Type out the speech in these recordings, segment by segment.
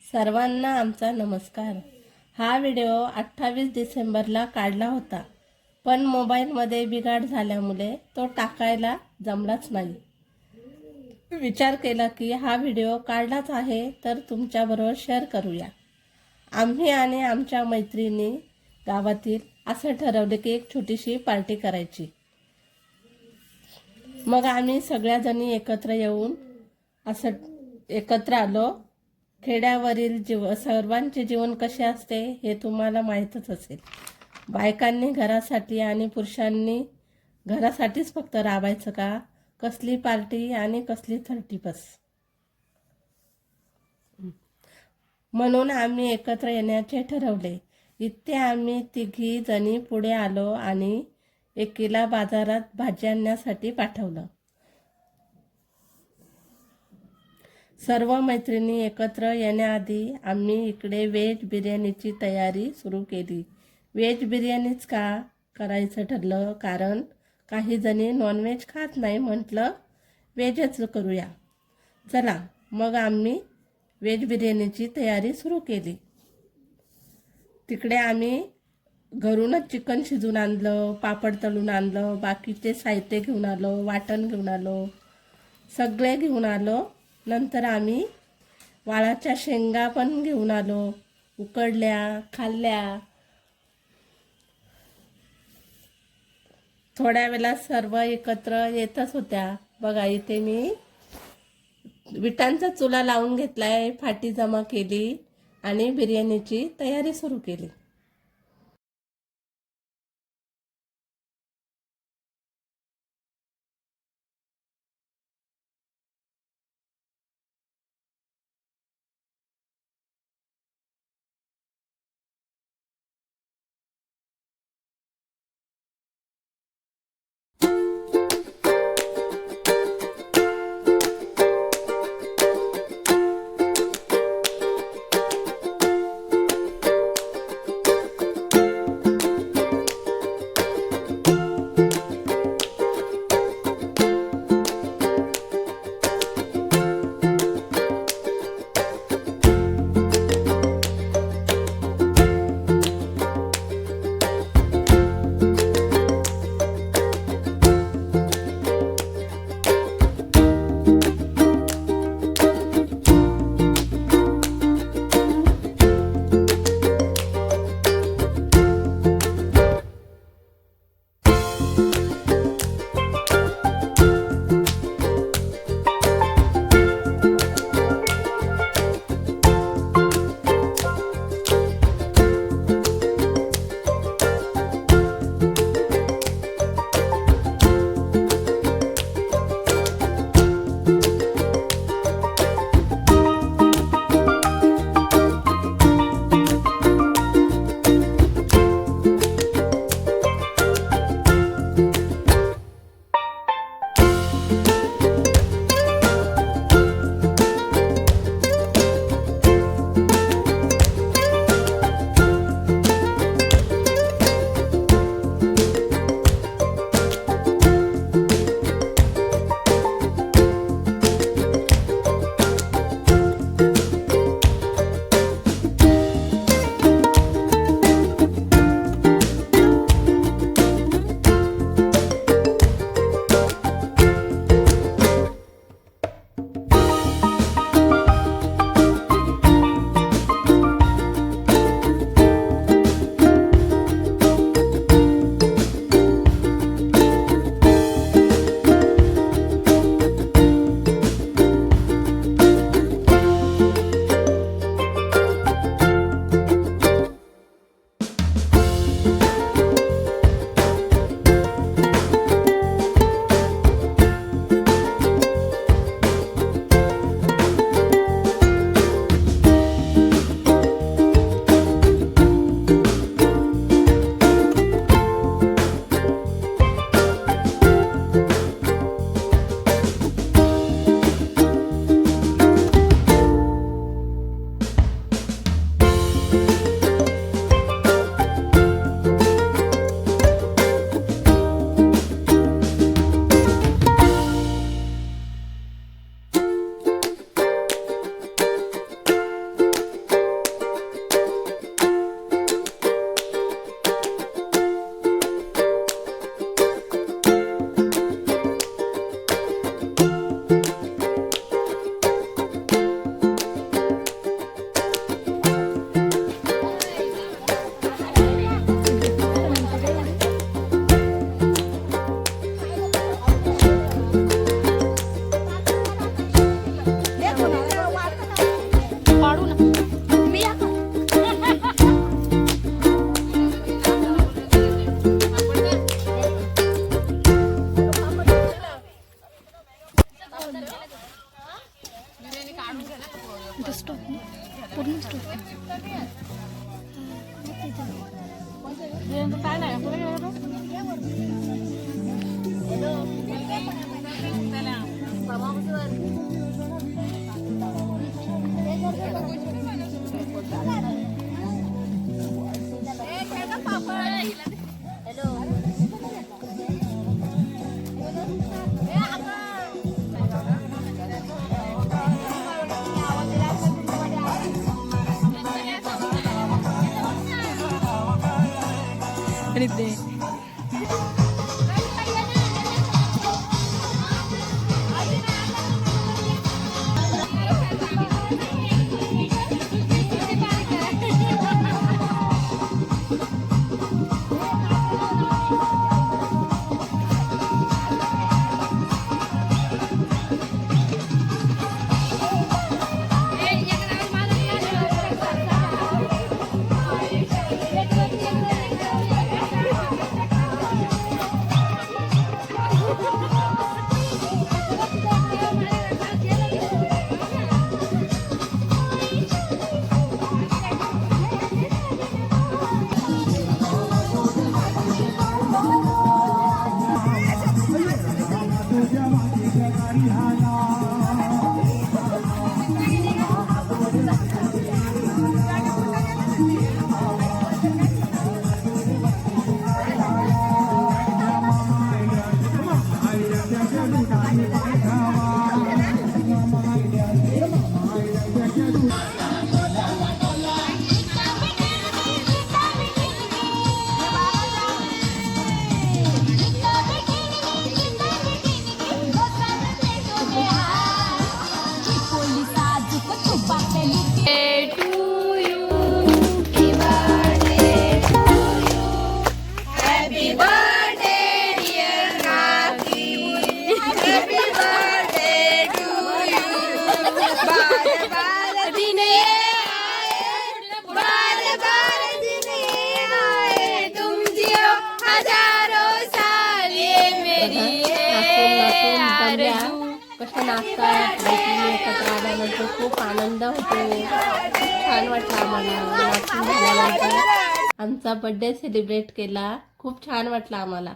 सर्वांना आमचा नमस्कार। हा व्हिडिओ 28 डिसेंबरला काढला होता, पण मोबाईलमध्ये बिघाड झाल्यामुळे तो टाकायला जमलाच नाही। विचार केला की हा व्हिडिओ काढलाच आहे तर तुमच्याबरोबर शेअर करूया। आम्ही आणि आमच्या मैत्रिणी गावातील असं ठरवले की एक छोटीशी पार्टी करायची। मग आम्ही सगळ्याजणी एकत्र येऊन असं एकत्र आलो। खेड्यावरील सर्वांचे जीवन कसे असते हे तुम्हाला माहीतच असेल। बायकांनी घरासाठी आणि पुरुषांनी घरासाठीच फक्त राबायचं का? कसली पार्टी आणि कसली 30+। म्हणून आम्ही एकत्र येण्याचे ठरवले। इथे आम्ही तिघी जणी पुढे आलो आणि एकीला बाजारात भाजी आणण्यासाठी पाठवलं। सर्व मैत्रिणी एकत्र येण्याआधी आम्ही इकडे व्हेज बिर्याणीची तयारी सुरू केली। व्हेज बिर्याणीच का करायचं ठरलं, कारण काही जणी नॉनव्हेज खात नाही। म्हटलं व्हेजच करूया। चला मग आम्ही व्हेज बिर्याणीची तयारी सुरू केली। तिकडे आम्ही घरूनच चिकन शिजवून आणलं, पापड तळून आणलं, बाकीचे साहित्य घेऊन आलो, वाटण घेऊन आलो, सगळे घेऊन आलो। नंतर आम्ही वाळाच्या शेंगा पण घेऊन आलो, उकडल्या, खाल्ल्या। थोड्या वेळात सर्व एकत्र येतच होत्या। बघा इथे मी विटांचा चुला लावून घेतलाय, फाटी जमा केली आणि बिर्याणीची तयारी सुरू केली। कशा नाचतात मैत्रिणी एकत्र आल्यानंतर खूप आनंद होतो. खूप छान वाटलं आम्हाला. नाचून झाल्यानंतर आमचा बर्थडे सेलिब्रेट केला. खूप छान वाटलं आम्हाला.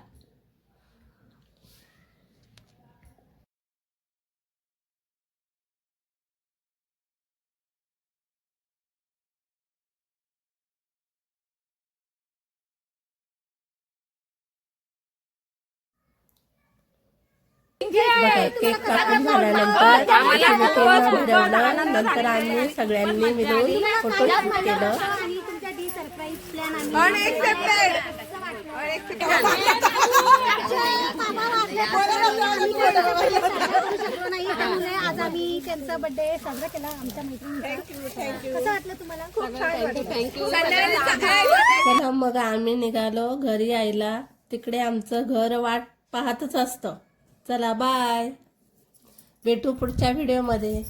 केक कापून झाल्यानंतर भरवलं. नंतर आम्ही सगळ्यांनी मिळून फोटोशूट केलं. आज आम्ही त्यांचा बर्थडे साजरा केला आमच्या मैत्रिणीचा. कसं वाटलं तुम्हाला? खूप छान वाटलं. थँक्यू. चला मग आम्ही निघालो घरी यायला. तिकडे आमचं घर वाट पाहतच असतं. चला बाय. भेटू पुढच्या व्हिडिओमध्ये.